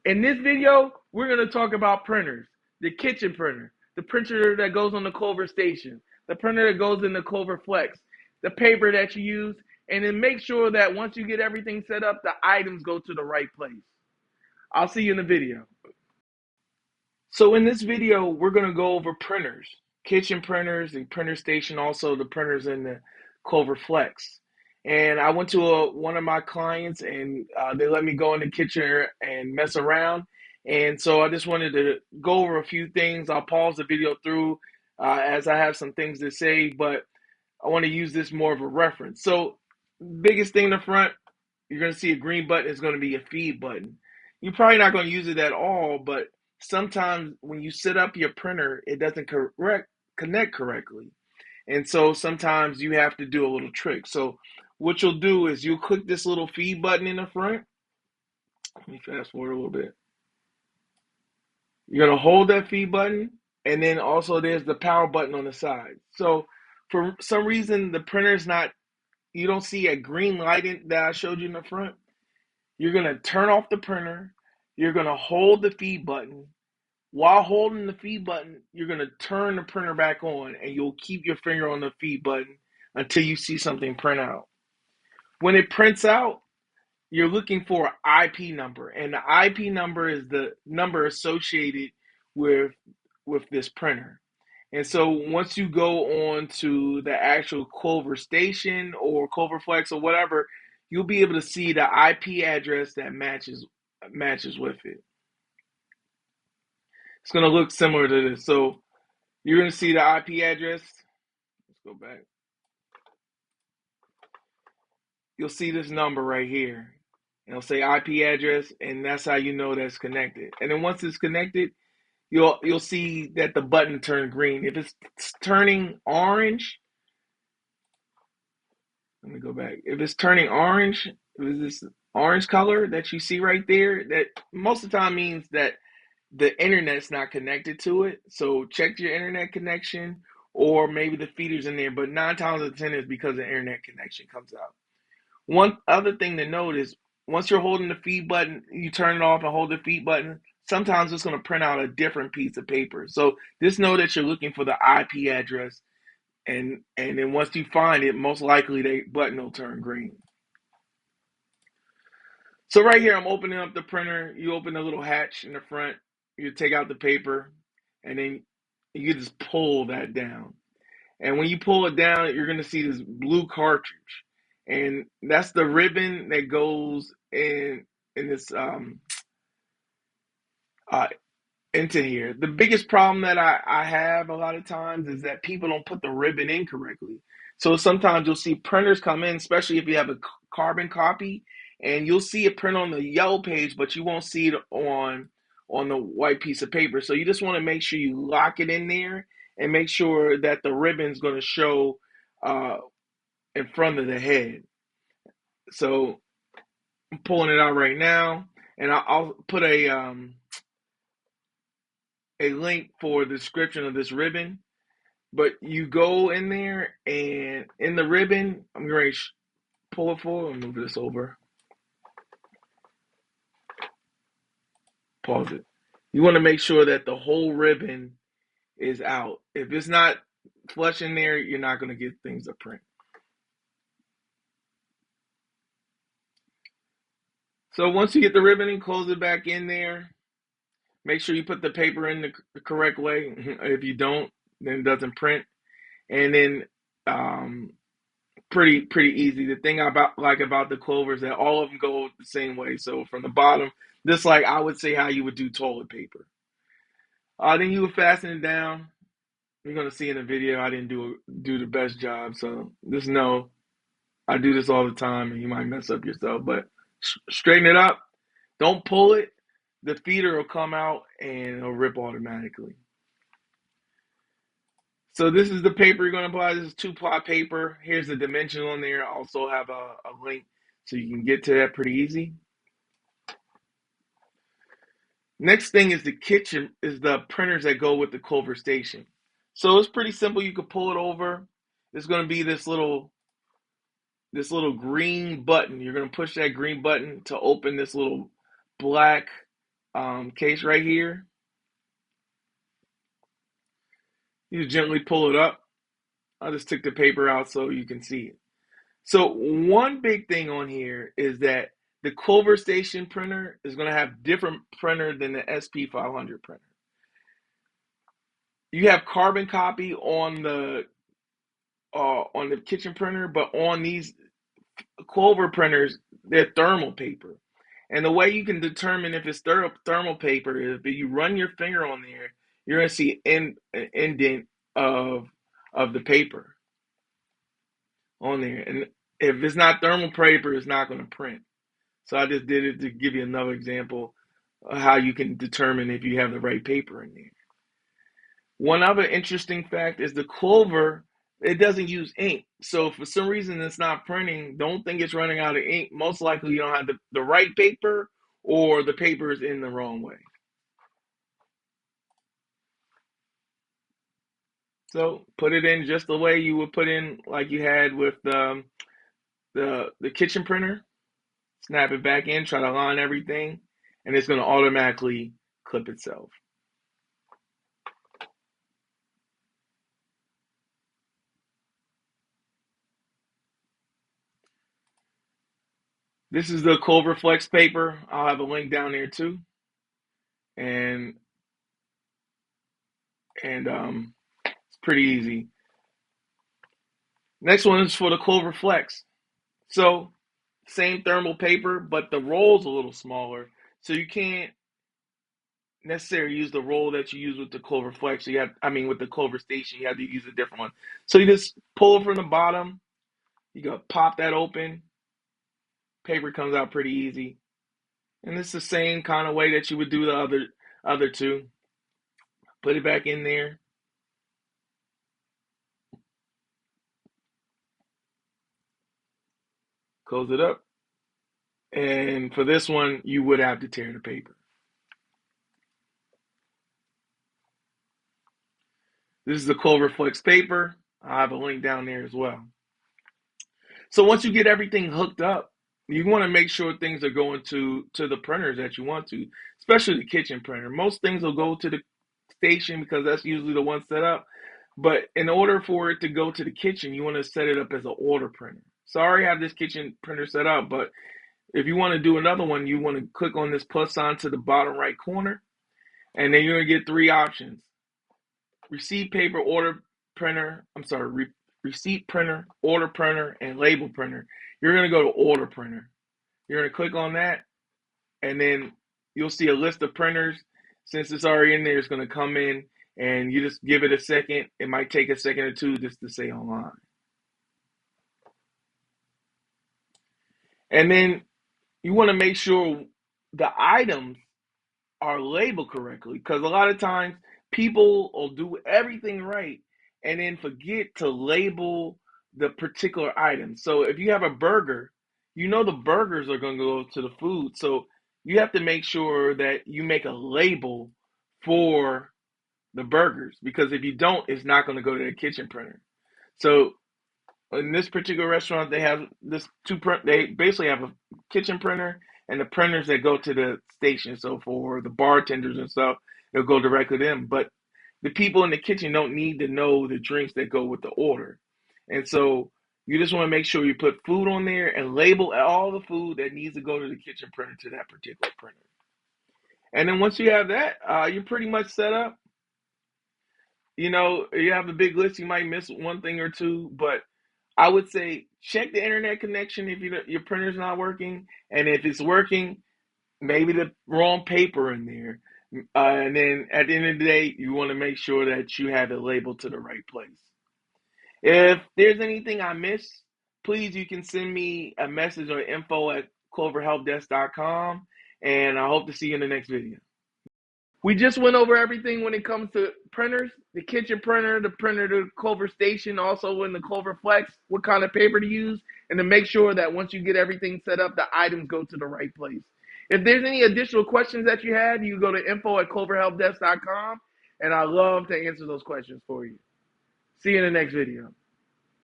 In this video, we're going to talk about printers, the kitchen printer, the printer that goes on the Clover station, the printer that goes in the Clover Flex, the paper that you use, and then make sure that once you get everything set up, the items go to the right place. I'll see you in the video. So in this video, we're going to go over printers, kitchen printers, the printer station, also the printers in the Clover Flex. And I went to one of my clients, and they let me go in the kitchen and mess around. And so I just wanted to go over a few things. I'll pause the video through as I have some things to say, but I want to use this more of a reference. So biggest thing in the front, you're going to see a green button is going to be a feed button. You're probably not going to use it at all, but sometimes when you set up your printer, it doesn't connect correctly. And so sometimes you have to do a little trick. So what you'll do is you'll click this little feed button in the front. Let me fast forward a little bit. You're going to hold that feed button, and then also there's the power button on the side. So for some reason, the printer's not, you don't see a green light that I showed you in the front. You're going to turn off the printer. You're going to hold the feed button. While holding the feed button, you're going to turn the printer back on, and you'll keep your finger on the feed button until you see something print out. When it prints out, you're looking for an IP number, and the IP number is the number associated with this printer. And so once you go on to the actual Clover station or Clover Flex or whatever, you'll be able to see the IP address that matches with it. It's going to look similar to this. So you're going to see the IP address. Let's go back. You'll see this number right here. It'll say IP address, and that's how you know that's connected. And then once it's connected, you'll see that the button turned green. If it's turning orange, let me go back. If it's turning orange, if it's this orange color that you see right there, that most of the time means that the internet's not connected to it. So check your internet connection, or maybe the feeder's in there, but 9 times out of 10 is because the internet connection comes out. One other thing to note is once you're holding the feed button, you turn it off and hold the feed button, sometimes it's going to print out a different piece of paper. So just know that you're looking for the IP address, and then once you find it, most likely the button will turn green. So right here, I'm opening up the printer. You open the little hatch in the front. You take out the paper, and then you just pull that down. And when you pull it down, you're going to see this blue cartridge. And that's the ribbon that goes in this into here. The biggest problem that I have a lot of times is that people don't put the ribbon in correctly. So sometimes you'll see printers come in, especially if you have a carbon copy, and you'll see it print on the yellow page, but you won't see it on the white piece of paper. So you just want to make sure you lock it in there and make sure that the ribbon's going to show in front of the head. So I'm pulling it out right now, and I'll put a link for the description of this ribbon. But you go in there, and in the ribbon, I'm going to pull it forward and move this over. Pause it. You want to make sure that the whole ribbon is out. If it's not flush in there, you're not going to get things to print. So once you get the ribbon and close it back in there, make sure you put the paper in the correct way. If you don't, then it doesn't print. And then pretty easy. The thing about the Clover is that all of them go the same way. So from the bottom, just like I would say how you would do toilet paper. Then you would fasten it down. You're gonna see in the video I didn't do the best job. So just know I do this all the time, and you might mess up yourself. But straighten it up. Don't pull it. The feeder will come out and it'll rip automatically. So this is the paper you're going to apply. This is 2-ply paper. Here's the dimension on there. I also have a link so you can get to that pretty easy. Next thing is the printers that go with the Clover station. So it's pretty simple. You can pull it over. There's going to be this little green button. You're going to push that green button to open this little black case right here. You just gently pull it up. I just took the paper out so you can see it. So one big thing on here is that the Clover Station printer is going to have different printer than the SP500 printer. You have carbon copy on the kitchen printer, but on these Clover printers, they're thermal paper. And the way you can determine if it's thermal paper is if you run your finger on there, you're going to see an indent of the paper on there. And if it's not thermal paper, it's not going to print. So I just did it to give you another example of how you can determine if you have the right paper in there. One other interesting fact is the Clover, it doesn't use ink. So if for some reason it's not printing, don't think it's running out of ink. Most likely you don't have the right paper or the paper is in the wrong way. So put it in just the way you would put in like you had with the kitchen printer. Snap it back in, try to align everything, and it's going to automatically clip itself. This is the Clover Flex paper. I'll have a link down there too. And it's pretty easy. Next one is for the Clover Flex. So same thermal paper, but the roll's a little smaller. So you can't necessarily use the roll that you use with the Clover Flex. With the Clover Station, you have to use a different one. So you just pull it from the bottom. You go pop that open. Paper comes out pretty easy. And it's the same kind of way that you would do the other two. Put it back in there. Close it up. And for this one, you would have to tear the paper. This is the Clover Flex paper. I have a link down there as well. So once you get everything hooked up, you want to make sure things are going to the printers that you want to, especially the kitchen printer. Most things will go to the station because that's usually the one set up. But in order for it to go to the kitchen, you want to set it up as an order printer. So I already have this kitchen printer set up, but if you want to do another one, you want to click on this plus sign to the bottom right corner, and then you're going to get three options. Receipt paper, receipt printer, order printer, and label printer. You're going to go to order printer. You're going to click on that, and then you'll see a list of printers. Since it's already in there, it's going to come in, and you just give it a second. It might take a second or two just to say online. And then you want to make sure the items are labeled correctly, because a lot of times people will do everything right and then forget to label the particular item. So if you have a burger, you know the burgers are going to go to the food. So you have to make sure that you make a label for the burgers, because if you don't, it's not going to go to the kitchen printer. So in this particular restaurant, they have they basically have a kitchen printer and the printers that go to the station. So for the bartenders and stuff, they'll go directly to them. But the people in the kitchen don't need to know the drinks that go with the order. And so you just want to make sure you put food on there and label all the food that needs to go to the kitchen printer to that particular printer. And then once you have that, you're pretty much set up. You have a big list. You might miss one thing or two, but I would say check the internet connection if your printer's not working, and if it's working, maybe the wrong paper in there. And then at the end of the day, you want to make sure that you have it labeled to the right place. If there's anything I missed, please, you can send me a message on info@cloverhelpdesk.com, and I hope to see you in the next video. We just went over everything when it comes to printers, the kitchen printer, the printer, the Clover Station, also in the Clover Flex, what kind of paper to use, and to make sure that once you get everything set up, the items go to the right place. If there's any additional questions that you had, you go to info@cloverhelpdesk.com, and I love to answer those questions for you. See you in the next video.